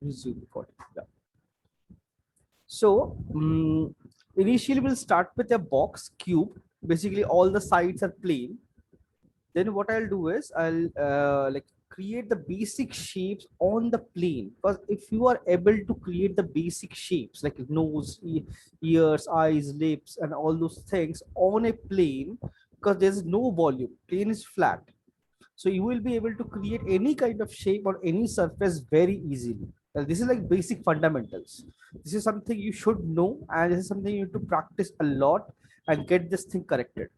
resume recording. Yeah. So initially we'll start with a box cube. Basically, all the sides are plain. Then what I'll do is I'll like create the basic shapes on the plane, because if you are able to create the basic shapes like nose, ears, eyes, lips, and all those things on a plane, because there's no volume, plane is flat, so you will be able to create any kind of shape on any surface very easily. This is like basic fundamentals. This is something you should know, and this is something you need to practice a lot and get this thing corrected.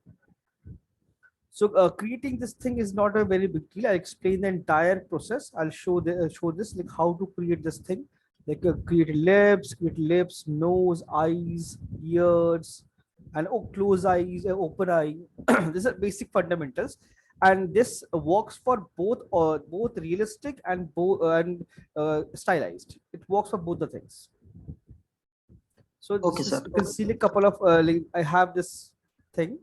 So creating this thing is not a very big deal. I'll explain the entire process. I'll show this like how to create this thing, like create lips, nose, eyes, ears, and close eyes, open eye. These are basic fundamentals, and this works for both realistic and stylized. It works for both the things. So Okay, this sir. is, you can see a couple of like I have this thing.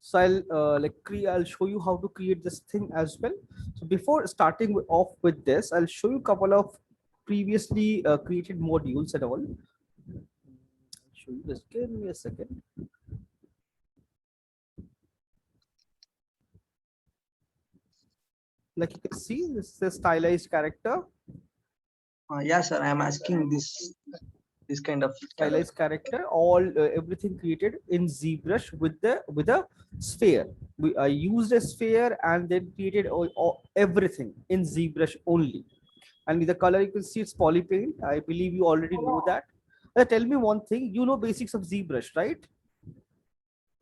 So I'll show you how to create this thing as well. So before starting off with this, I'll show you a couple of previously created modules and all. I'll show you this. Give me a second. Like you can see, this is a stylized character. Yeah, sir. I am asking this kind of Stylized character, all everything created in ZBrush with a sphere. I used a sphere and then created everything in ZBrush only. And the color you can see it's polypaint. I believe you already know that. Tell me one thing. You know basics of ZBrush, right?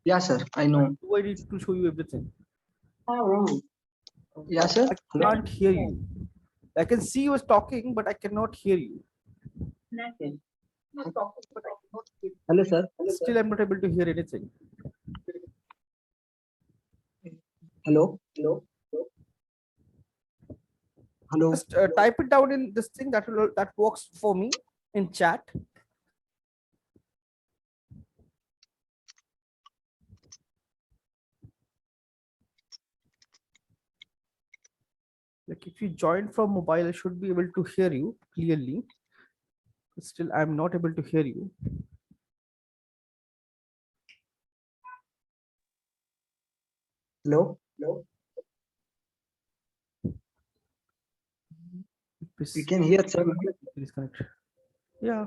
Yeah, sir. I know. Do I need to show you everything? Yeah, sir. I can't hear you. I can see you talking, but I cannot hear you. Hello, sir. Still, I'm not able to hear anything. Hello. Hello. Just type it down in this thing that works for me in chat. Like if you join from mobile, I should be able to hear you clearly. But still, I'm not able to hear you. Hello. Please, You can hear, sir. is connected. Yeah,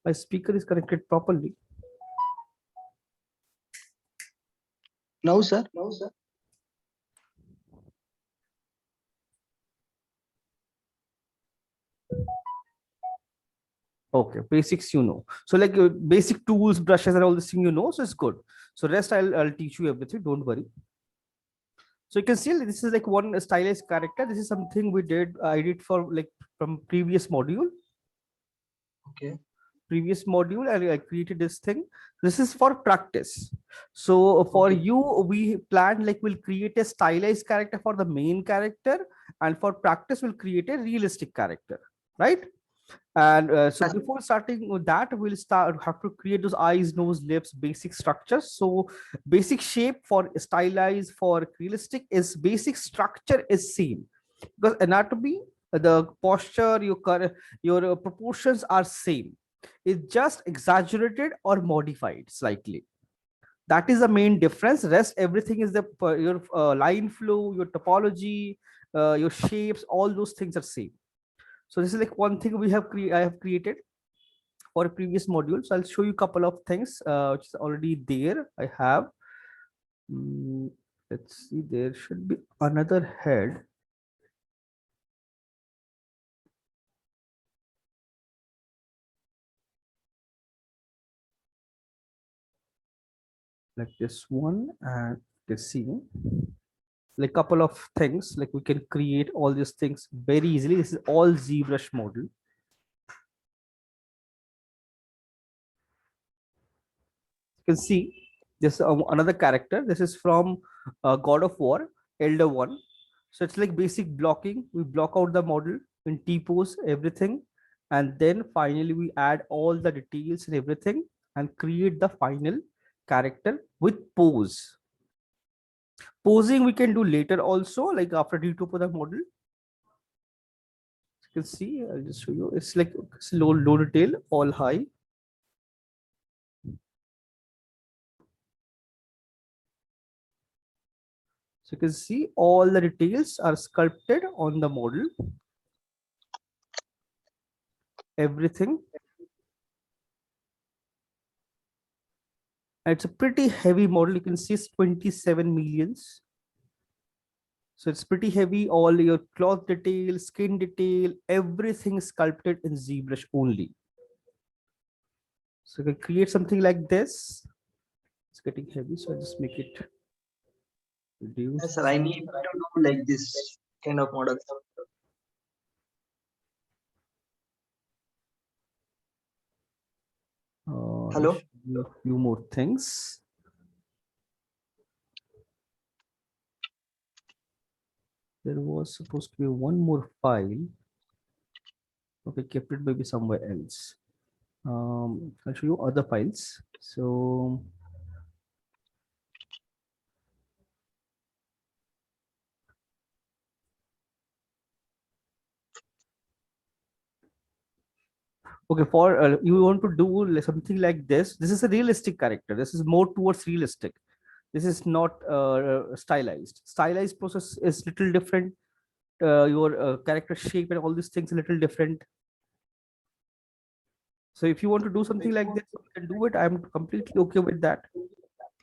my speaker is connected properly. No, sir. Okay, basics you know. So like basic tools, brushes, and all this thing you know. So it's good. So rest I'll teach you everything. Don't worry. So you can see this is like one stylized character. This is something we did. I did for like from previous module. Okay. Previous module, and I created this thing. This is for practice. So for Okay. you, we planned like we'll create a stylized character for the main character, and for practice, we'll create a realistic character, right? And so Yes. before starting with that, we'll have to create those eyes, nose, lips, basic structures. So basic shape for stylized, for realistic is basic structure is same, because anatomy, the posture, your proportions are same. It's just exaggerated or modified slightly. That is the main difference. Rest everything is your line flow, your topology, your shapes, all those things are same. So this is like one thing I have created for a previous module. So I'll show you a couple of things which is already there. I have. Let's see. There should be another head. Like this one, and let's see. Like couple of things, like we can create all these things very easily. This is all ZBrush model. You can see this another character. This is from God of War, Elder One. So it's like basic blocking. We block out the model in T-pose, everything, and then finally we add all the details and everything and create the final character with pose. Posing we can do later also, like after detopo the model. You can see, I'll just show you. It's like it's low detail, all high. So you can see all the details are sculpted on the model. Everything. And it's a pretty heavy model. You can see it's 27 millions. So it's pretty heavy. All your cloth detail, skin detail, everything is sculpted in ZBrush only. So you can create something like this. It's getting heavy, so I just make it reduce. Yes, sir. I need to do like this kind of models. Hello? A few more things. There was supposed to be one more file. Okay, kept it maybe somewhere else. I'll show you other files. So okay, for you want to do something like this. This is a realistic character. This is more towards realistic. This is not stylized. Stylized process is little different. Your character shape and all these things a little different. So if you want to do something like this, you can do it. I'm completely okay with that.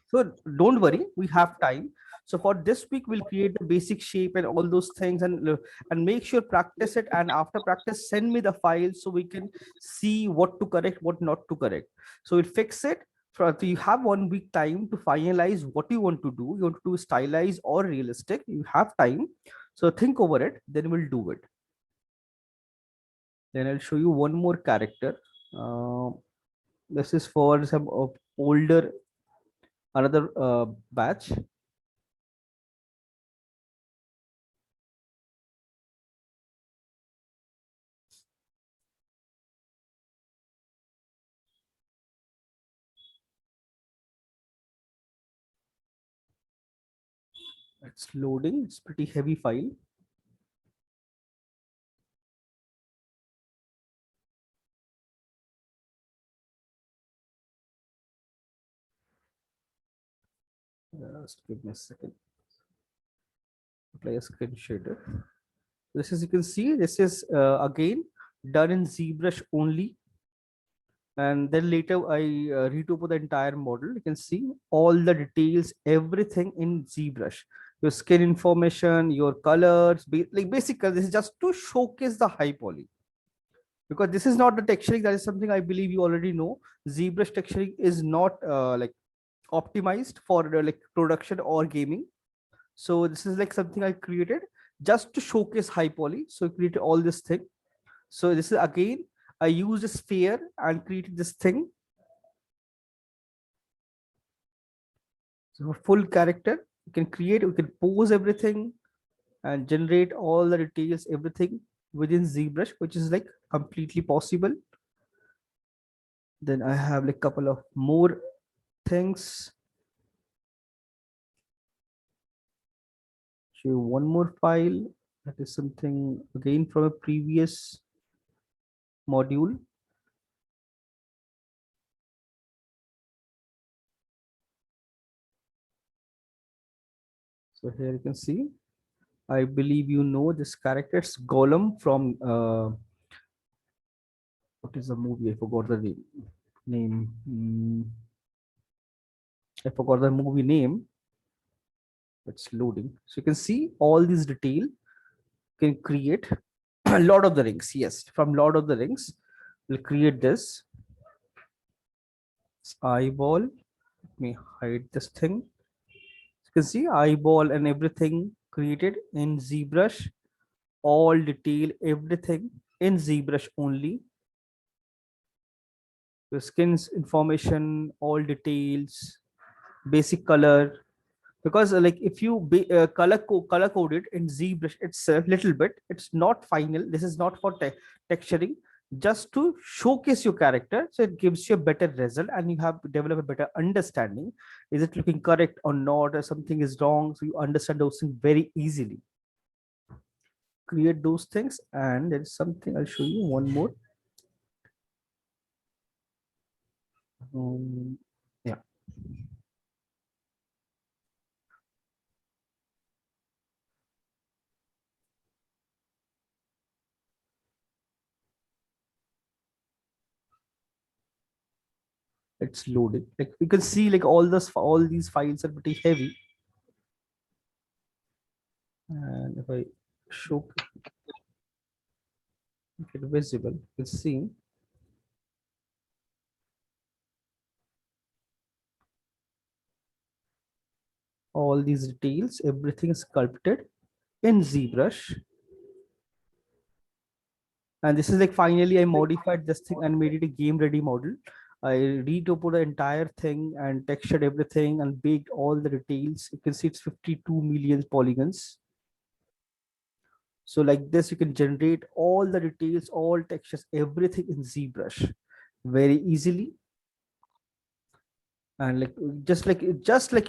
So don't worry, we have time. So for this week, we'll create the basic shape and all those things, and make sure practice it. And after practice, send me the file so we can see what to correct, what not to correct. So we'll fix it. So you have 1 week time to finalize what you want to do. You want to do stylized or realistic. You have time. So think over it. Then we'll do it. Then I'll show you one more character. This is for some older another batch. It's loading. It's pretty heavy file. Just give me a second. Apply a screen shader. This is, you can see, this is again done in ZBrush only. And then later I retopo the entire model. You can see all the details, everything in ZBrush. Your skin information, your colors, like basically this is just to showcase the high poly. Because this is not the texturing, that is something I believe you already know. ZBrush texturing is not like optimized for like production or gaming. So this is like something I created just to showcase high poly. So I created all this thing. So this is again, I used a sphere and created this thing. So full character, you can create, we can pose everything and generate all the details, everything within ZBrush, which is like completely possible. Then I have like couple of more things. Show you one more file. That is something again from a previous module. So here you can see, I believe you know this character. It's Golem from what is the movie? I forgot the name. I forgot the movie name. It's loading. So you can see all these detail. You can create a Lord of the Rings. Yes, from Lord of the Rings, we'll create this. It's eyeball. Let me hide this thing. You can see eyeball and everything created in ZBrush. All detail, everything in ZBrush only. The skin's information, all details, basic color. Because like if you color code it in ZBrush, it's a little bit, it's not final. This is not for texturing, just to showcase your character. So it gives you a better result and you have to develop a better understanding. Is it looking correct or not, or something is wrong? So you understand those things very easily. create those things. And there is something I'll show you one more. Yeah. It's loaded. Like we can see, like all these files are pretty heavy. And if I show it visible, you can see all these details, everything is sculpted in ZBrush. And this is like finally I modified this thing and made it a game ready model. I retopoed the entire thing and textured everything and baked all the details. You can see it's 52 million polygons. So like this, you can generate all the details, all textures, everything in ZBrush very easily. And like just like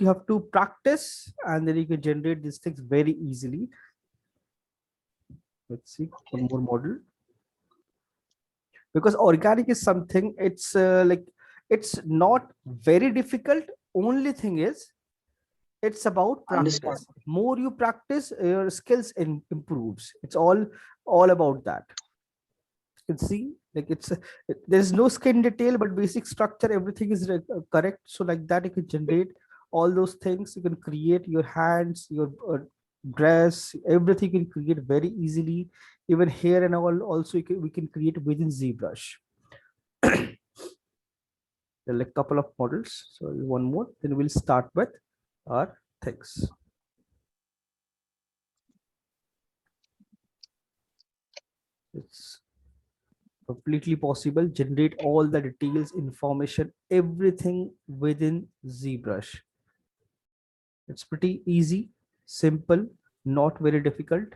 you have to practice, and then you can generate these things very easily. Let's see one more model. Because organic is something, it's like it's not very difficult. Only thing is it's about Understand. practice. More you practice, your skills improves. It's all about that. You can see like there's no skin detail, but basic structure, everything is correct. So like that, you can generate all those things. You can create your hands, your dress, everything you can create very easily. Even hair and all also we can create within ZBrush. There are like couple of models. So one more, then we'll start with our things. It's completely possible. Generate all the details, information, everything within ZBrush. It's pretty easy, simple, not very difficult.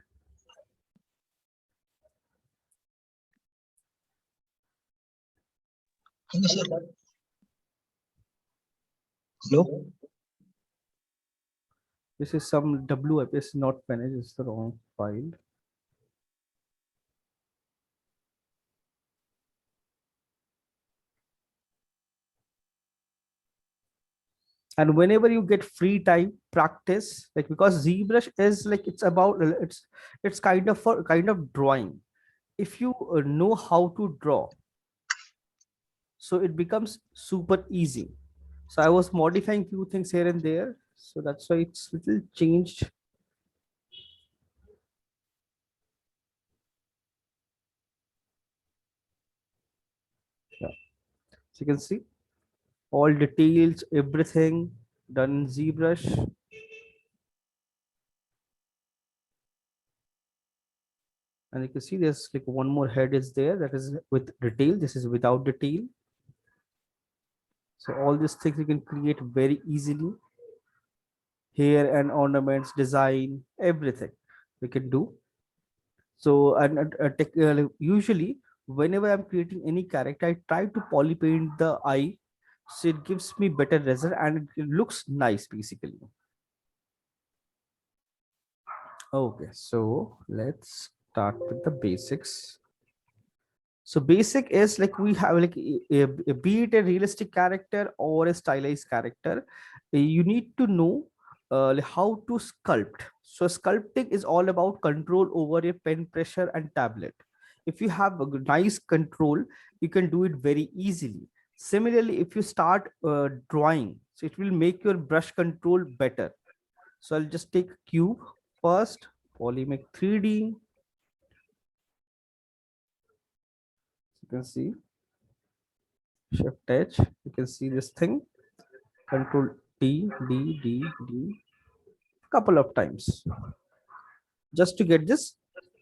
Hello, sir. Hello. This is some WF, is not managed, it's the wrong file. And whenever you get free time, practice, like because ZBrush is like it's about it's kind of for kind of drawing. If you know how to draw, so it becomes super easy. So I was modifying few things here and there, so that's why it's little changed. Yeah. So you can see all details, everything done in ZBrush. And you can see there's like one more head is there, that is with detail. This is without detail. So all these things you can create very easily. Hair and ornaments, design, everything we can do. So usually whenever I'm creating any character, I try to poly paint the eye, so it gives me better result and it looks nice basically. Okay, so let's start with the basics. So basic is like we have like be it a realistic character or a stylized character, you need to know like how to sculpt. So sculpting is all about control over a pen pressure and tablet. If you have a nice control, you can do it very easily. Similarly, if you start drawing, so it will make your brush control better. So I'll just take cube first, Polymake 3D. You can see Shift H, you can see this thing, Control D, D, D, D, couple of times just to get this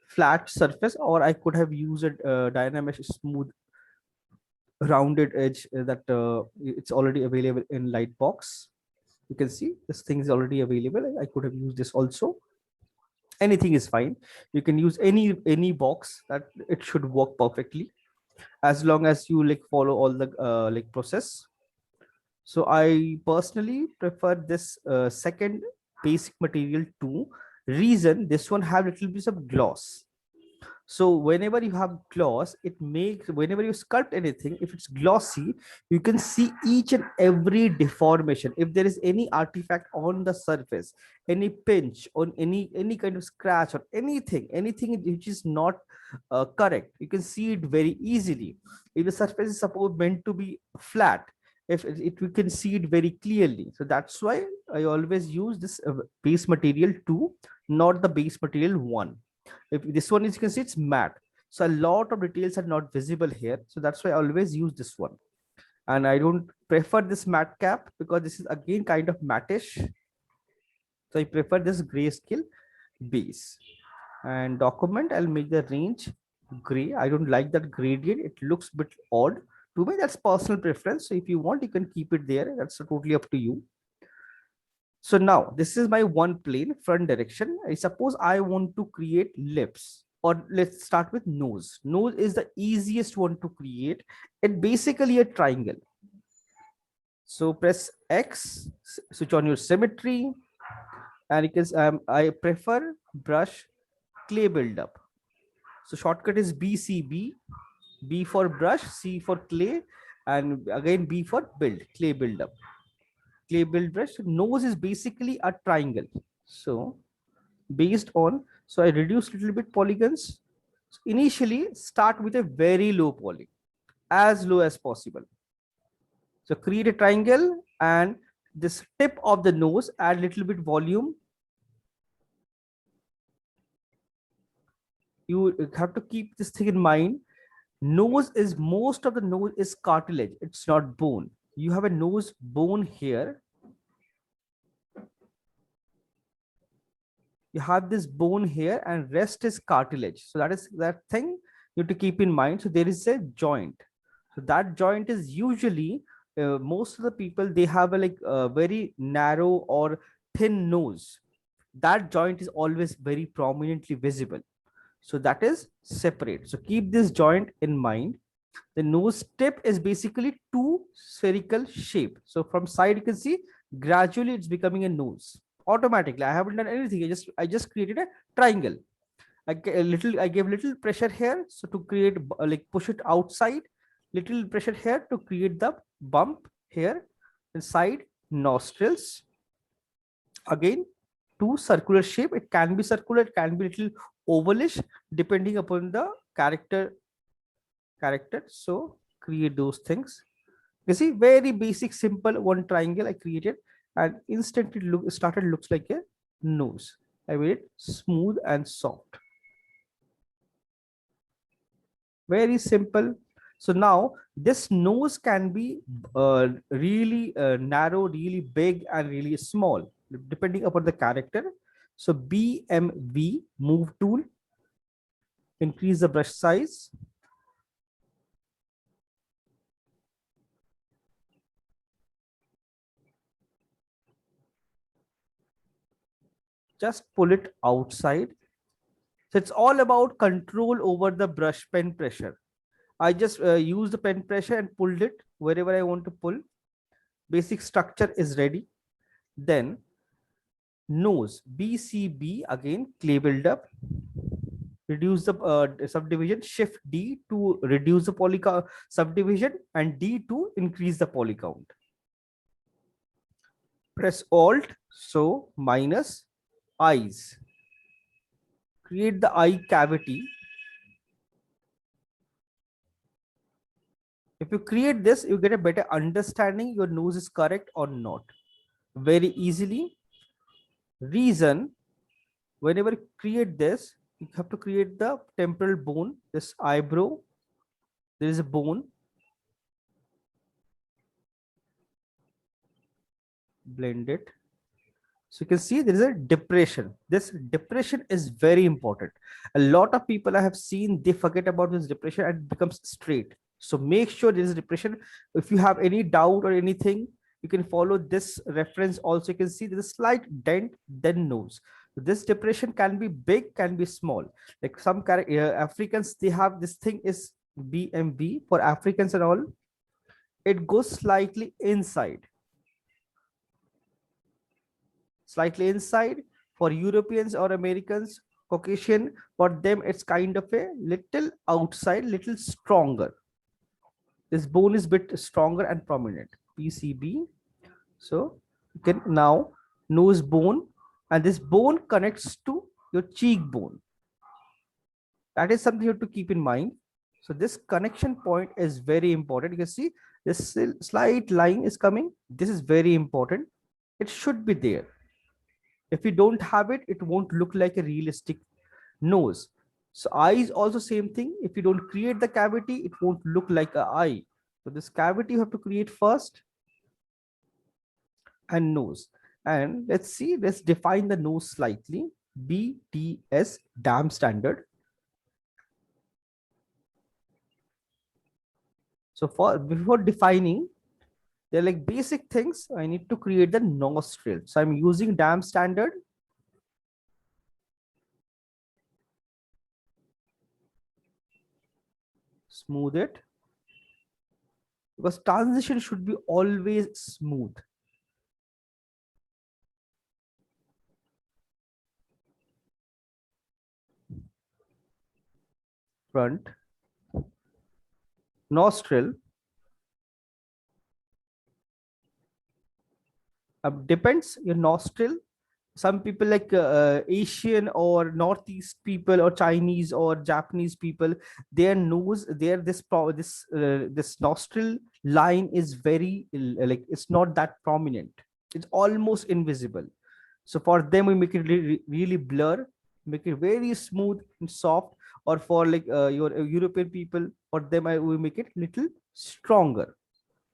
flat surface, or I could have used a dynamic smooth rounded edge that it's already available in Lightbox. You can see this thing is already available. I could have used this also. Anything is fine. You can use any box, that it should work perfectly as long as you like follow all the like process. So I personally prefer this second basic material too. Reason, this one have little bit of gloss. So whenever you have gloss, it makes, whenever you sculpt anything, if it's glossy, you can see each and every deformation. If there is any artifact on the surface, any pinch, on any kind of scratch or anything which is not correct, you can see it very easily. If the surface is supposed meant to be flat, if we can see it very clearly. So that's why I always use this base material 2, not the base material 1. If this one is, you can see it's matte, so a lot of details are not visible here, so that's why I always use this one. And I don't prefer this matte cap because this is again kind of mattish, so I prefer this grayscale base. And document, I'll make the range gray. I don't like that gradient, it looks a bit odd to me. That's personal preference, so if you want, you can keep it there. That's totally up to you. So now this is my one plane front direction. I suppose I want to create lips, or let's start with nose. Nose is the easiest one to create. It basically a triangle. So press X, switch on your symmetry, and you can, I prefer brush clay buildup. So shortcut is BCB, B for brush, C for clay, and again B for build, clay buildup. Clay build brush. Nose is basically a triangle. So based on, so I reduce a little bit polygons. So initially start with a very low poly, as low as possible. So create a triangle, and this tip of the nose, add a little bit volume. You have to keep this thing in mind. Nose is, most of the nose is cartilage, it's not bone. You have a nose bone here, you have this bone here, and rest is cartilage. So that is that thing you have to keep in mind. So there is a joint, so that joint is usually, most of the people, they have a like a very narrow or thin nose. That joint is always very prominently visible, so that is separate. So keep this joint in mind. The nose tip is basically two spherical shape. So from side you can see gradually it's becoming a nose automatically. I haven't done anything. I just created a triangle. I gave little pressure here, so to create like push it outside. Little pressure here to create the bump here inside nostrils. Again, two circular shape. It can be circular, it can be little ovalish, depending upon the character. So create those things. You see, very basic, simple one triangle I created, and instantly looks like a nose. I made it smooth and soft. Very simple. So now this nose can be really narrow, really big, and really small, depending upon the character. So BMV, move tool, increase the brush size. Just pull it outside. So it's all about control over the brush pen pressure. I just use the pen pressure and pulled it wherever I want to pull. Basic structure is ready. Then nose, BCB, again clay buildup. Reduce the subdivision. Shift D to reduce the poly subdivision, and D to increase the poly count. Press Alt, so minus eyes. Create the eye cavity. If you create this, you get a better understanding your nose is correct or not very easily. Reason, whenever you create this, you have to create the temporal bone, this eyebrow. There is a bone. Blend it. So you can see there is a depression. This depression is very important. A lot of people I have seen, they forget about this depression and it becomes straight. So make sure there is a depression. If you have any doubt or anything, you can follow this reference. Also, you can see there's a slight dent, then nose. This depression can be big, can be small. Like some Africans, they have this thing is BMB for Africans and all. It goes slightly inside. Slightly inside. For Europeans or Americans, Caucasian, for them, it's kind of a little outside, little stronger. This bone is bit stronger and prominent. PCB. So you can now nose bone, and this bone connects to your cheekbone. That is something you have to keep in mind. So this connection point is very important. You can see this slight line is coming. This is very important. It should be there. If you don't have it, it won't look like a realistic nose. So eye is also same thing. If you don't create the cavity, it won't look like an eye. So this cavity you have to create first, and nose. And let's see, let's define the nose slightly. BDS, DAM standard. So before defining, they're like basic things. I need to create the nostril. So I'm using DAM standard. Smooth it, because transition should be always smooth. Front, nostril. Depends your nostril. Some people like Asian or Northeast people or Chinese or Japanese people, their nose, this nostril line is very like, it's not that prominent. It's almost invisible. So for them, we make it really blur, make it very smooth and soft. Or for like your European people, for them, we make it little stronger.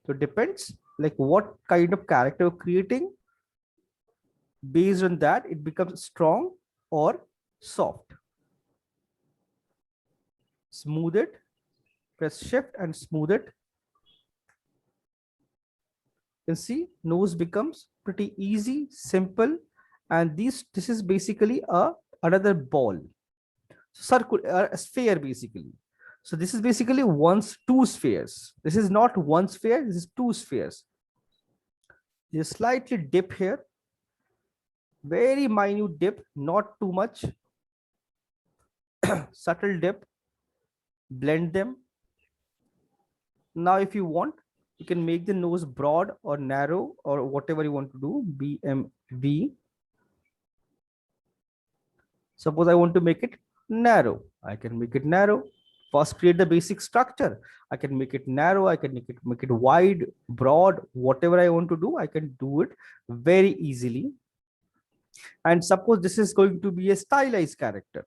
So it depends like what kind of character you're creating. Based on that, it becomes strong or soft. Smooth it, press shift and smooth it. You can see nose becomes pretty easy, simple. And this is basically another ball, circle, a sphere basically. So this is basically two spheres. This is not one sphere, this is two spheres. There's slightly dip here, very minute dip, not too much. Subtle dip, blend them. Now if you want, you can make the nose broad or narrow or whatever you want to do. BMV. Suppose I want to make it narrow, I can make it narrow. First create the basic structure. I can make it narrow, I can make it wide, broad, whatever I want to do, I can do it very easily. And suppose this is going to be a stylized character.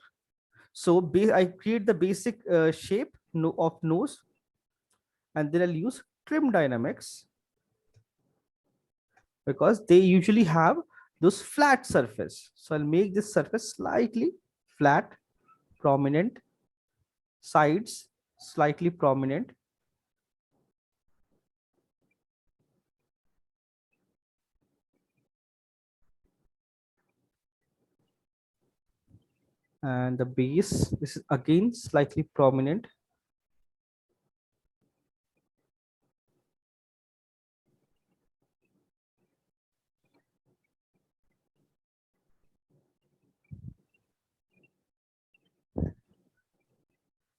So I create the basic shape of nose, and then I'll use trim dynamics, because they usually have those flat surface. So I'll make this surface slightly flat, prominent, sides slightly prominent. And the base, this is again slightly prominent.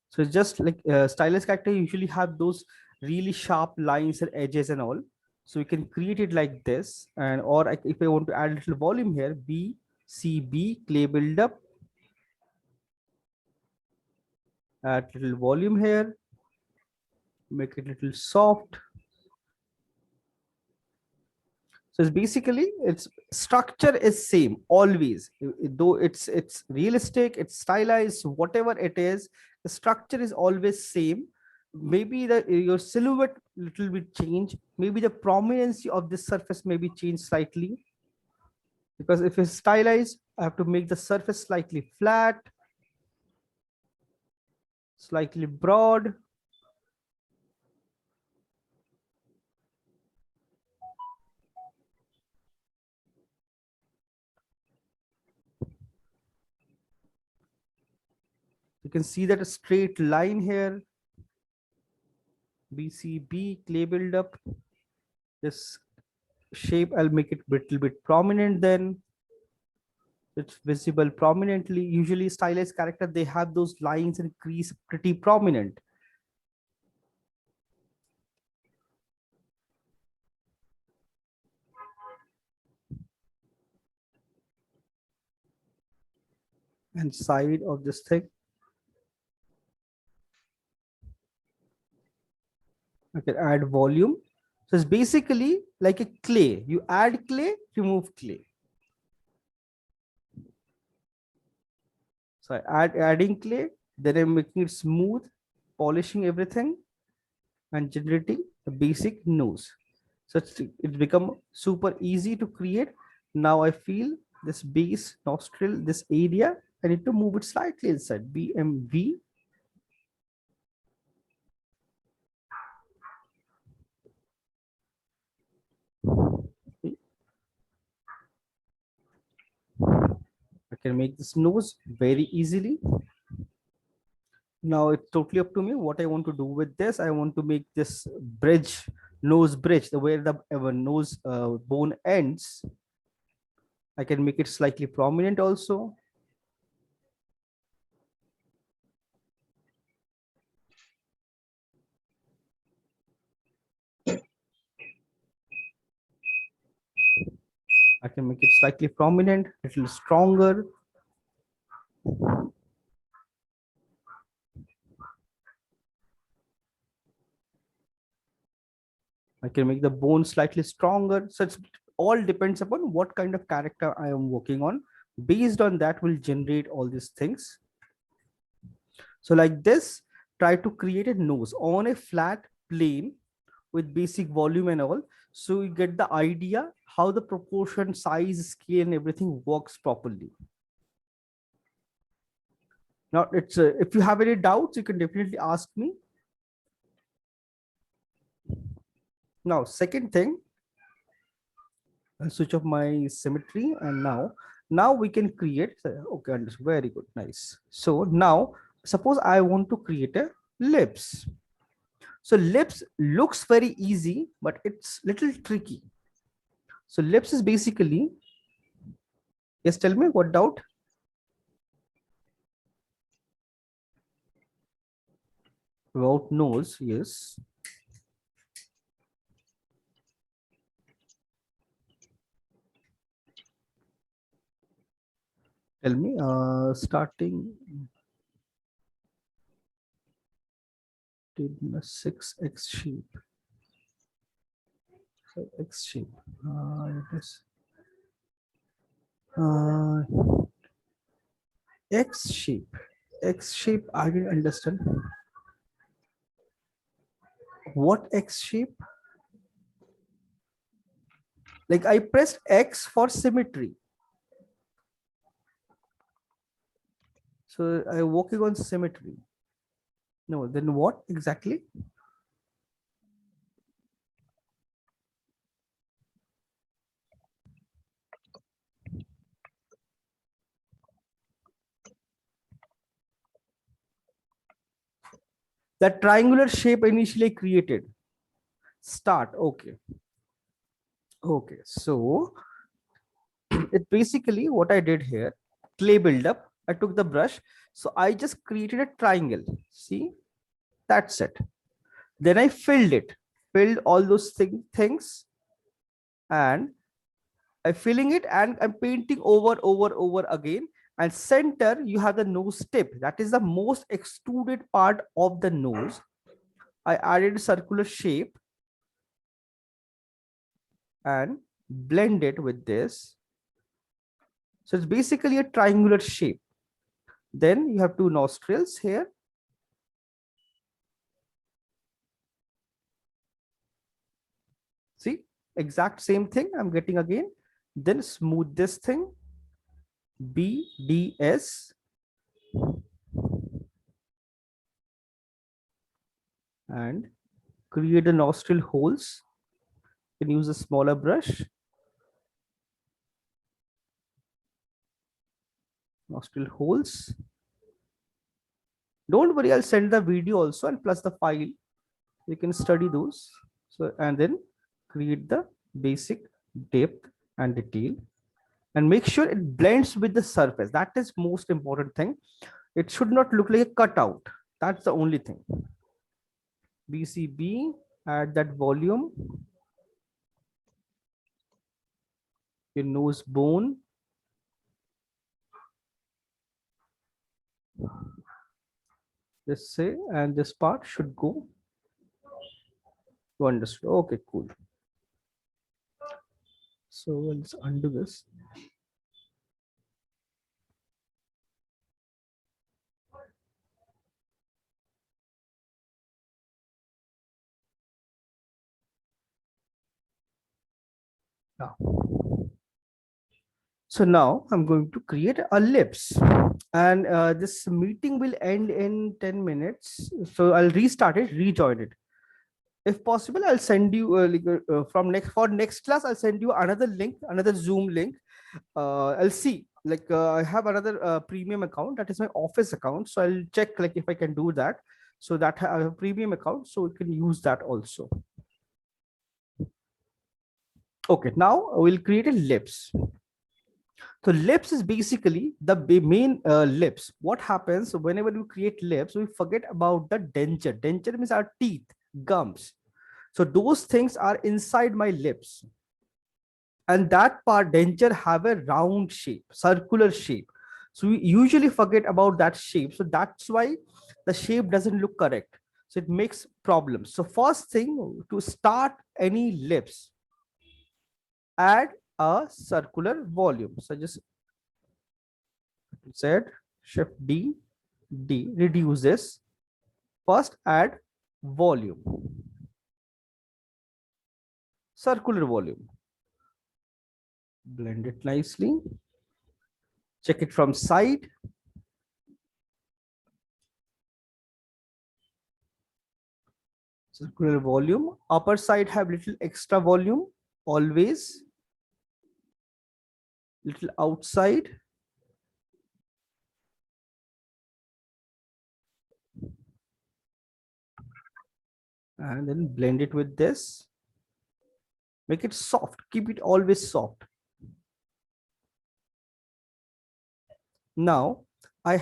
So it's just like stylus character usually have those really sharp lines and edges and all. So we can create it like this. And or if I want to add a little volume here, BCB, clay buildup, add little volume here, make it a little soft. So it's basically, its structure is same always, though it's realistic, it's stylized, whatever it is, the structure is always same. Maybe your silhouette little bit change, maybe the prominence of this surface may be changed slightly, because if it's stylized, I have to make the surface slightly flat, slightly broad. You can see that a straight line here. BCB, clay buildup. This shape, I'll make it a little bit prominent then. It's visible prominently. Usually stylized character, they have those lines and crease pretty prominent. And side of this thing. I can add volume. So it's basically like a clay. You add clay, remove clay. So I adding clay, then I'm making it smooth, polishing everything, and generating the basic nose. So it's become super easy to create. Now I feel this base nostril, this area, I need to move it slightly inside. BMV. I can make this nose very easily. Now it's totally up to me what I want to do with this. I want to make this bridge, nose bridge, the where the nose bone ends. I can make it slightly prominent also. I can make it slightly prominent, a little stronger. I can make the bone slightly stronger. So it all depends upon what kind of character I am working on. Based on that will generate all these things. So like this, try to create a nose on a flat plane with basic volume and all. So you get the idea how the proportion, size, scale, and everything works properly. Now, it's if you have any doubts, you can definitely ask me. Now, second thing, I'll switch off my symmetry, and now we can create. Okay, very good, nice. So now, suppose I want to create a lips. So lips looks very easy, but it's little tricky. So lips is basically, yes, tell me what doubt. About nose, yes. Tell me, starting 6x shape. So X shape. It is X shape. X shape. I didn't understand. What X shape? Like I pressed X for symmetry. So I'm working on symmetry. No, then what exactly? That triangular shape initially created. Start. Okay. Okay. So it basically what I did here, clay buildup. I took the brush. So I just created a triangle. See, that's it. Then I filled all those things, and I'm filling it and I'm painting over again. And center, you have the nose tip. That is the most extruded part of the nose. I added a circular shape and blend it with this. So it's basically a triangular shape. Then you have two nostrils here. See, exact same thing I'm getting again. Then smooth this thing. BDS. And create the nostril holes. You can use a smaller brush. Nostril holes. Don't worry, I'll send the video also and plus the file. You can study those. So, and then create the basic depth and detail. and make sure it blends with the surface. That is most important thing. It should not look like a cutout. That's the only thing. BCB, add that volume, your nose bone. Just say, and this part should go. You understood? Okay, cool. So let's undo this. Now, so now I'm going to create a ellipse, and this meeting will end in 10 minutes. So I'll restart it, rejoin it. If possible, I'll send you from next class. I'll send you another link, another Zoom link. I'll see. I have another premium account, that is my office account. So I'll check like if I can do that. So that I have a premium account, so you can use that also. Okay, now we'll create a lips. So lips is basically the main lips. What happens whenever you create lips, we forget about the denture. Denture means our teeth, gums. So those things are inside my lips. And that part denture have a round shape, circular shape. So we usually forget about that shape. So that's why the shape doesn't look correct. So it makes problems. So first thing, to start any lips, add a circular volume. So just Z, shift D, D, reduce this. First add volume, circular volume. Blend it nicely. Check it from side. Circular volume. Upper side have little extra volume, always. Little outside. And then blend it with this. Make it soft. Keep it always soft. Now I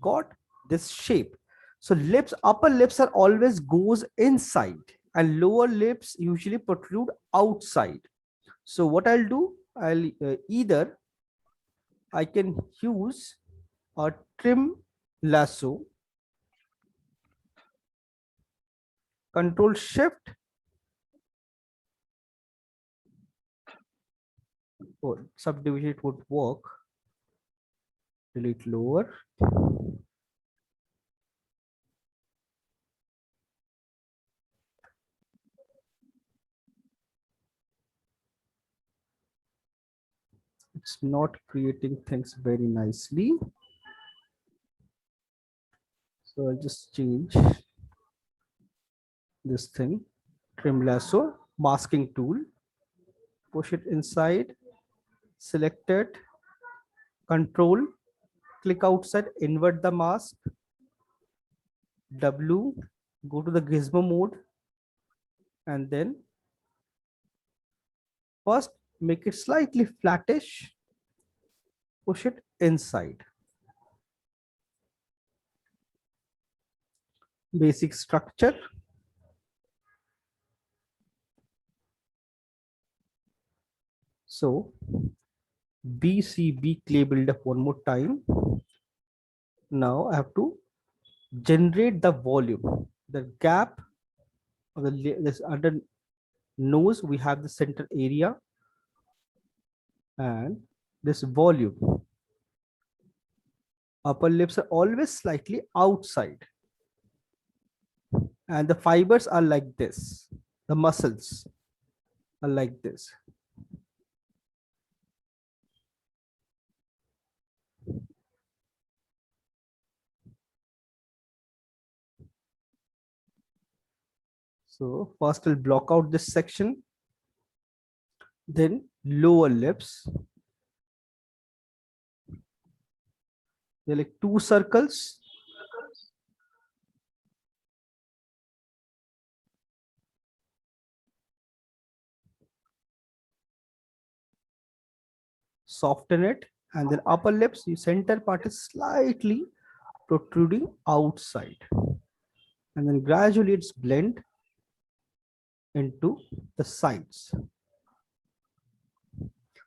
got this shape. So lips, upper lips are always goes inside and lower lips usually protrude outside. So what I'll do, I'll either I can use a trim lasso, control shift, or subdivision it would work, delete lower. It's not creating things very nicely. So I'll just change this thing, trim lasso, masking tool, push it inside, select it, control, click outside, invert the mask, W, go to the gizmo mode, and then first make it slightly flattish, push it inside. Basic structure. So BCB clay buildup one more time. Now I have to generate the volume, the gap of this under nose. We have the center area and this volume. Upper lips are always slightly outside, and the fibers are like this. The muscles are like this. So first I'll block out this section, then lower lips. They're like two circles. soften it, and then upper lips, your center part is slightly protruding outside, and then gradually it's blend into the sides.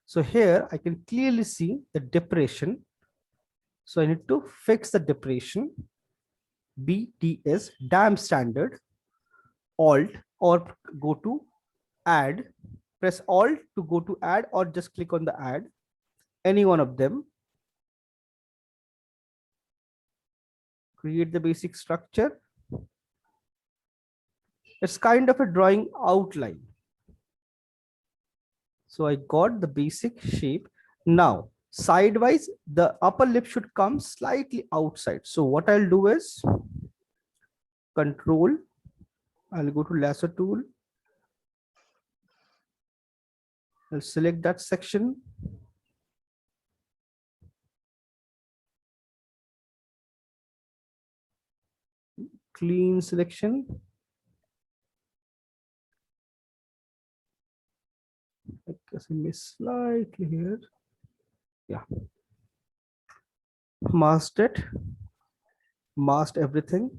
So here I can clearly see the depression. So I need to fix the depression. BDS, damp standard, Alt, or go to add, press Alt to go to add, or just click on the add, any one of them. Create the basic structure. It's kind of a drawing outline. So I got the basic shape. Now, sidewise, the upper lip should come slightly outside. So what I'll do is control, I'll go to lasso tool. I'll select that section. Clean selection. I guess I missed slightly here. Yeah. Masked it. Masked everything.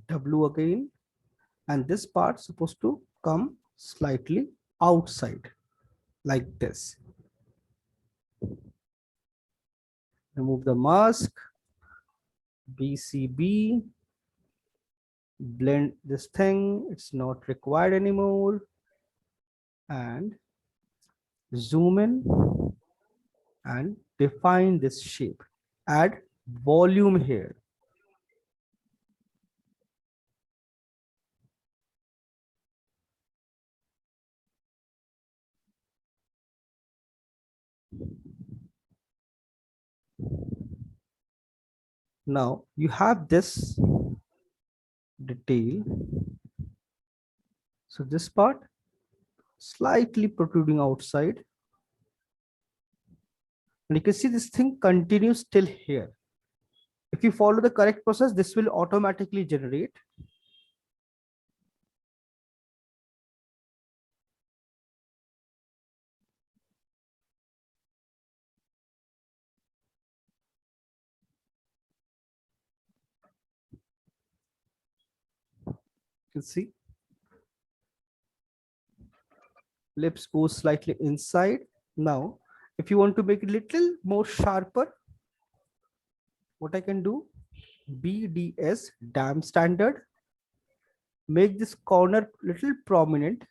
W again. And this part supposed to come slightly outside like this. Remove the mask. BCB. Blend this thing. It's not required anymore. And zoom in and define this shape. Add volume here. Now you have this detail. So this part slightly protruding outside. And you can see this thing continues till here. If you follow the correct process, this will automatically generate. You can see lips go slightly inside. Now, if you want to make it a little more sharper, what I can do, BDS, damp standard, make this corner little prominent,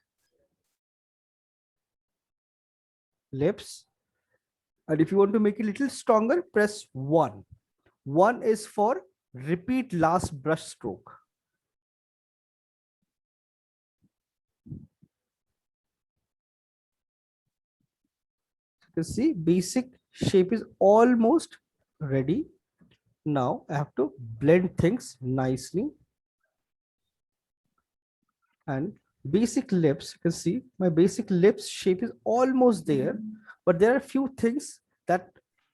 lips. And if you want to make it a little stronger, press 1. 1 is for repeat last brush stroke. You can see basic shape is almost ready. Now I have to blend things nicely. And basic lips, you can see my basic lips shape is almost there, but there are a few things that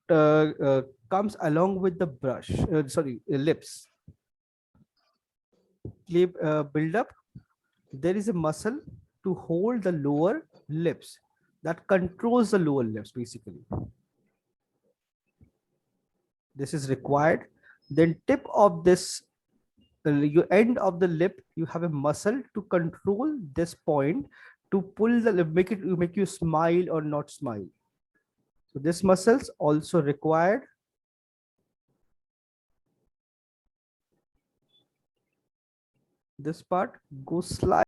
comes along with the brush, lips. Lip build up. There is a muscle to hold the lower lips that controls the lower lips basically. This is required. Then tip of this, your end of the lip, you have a muscle to control this point to pull the lip, make you smile or not smile. So this muscles also required. This part goes slightly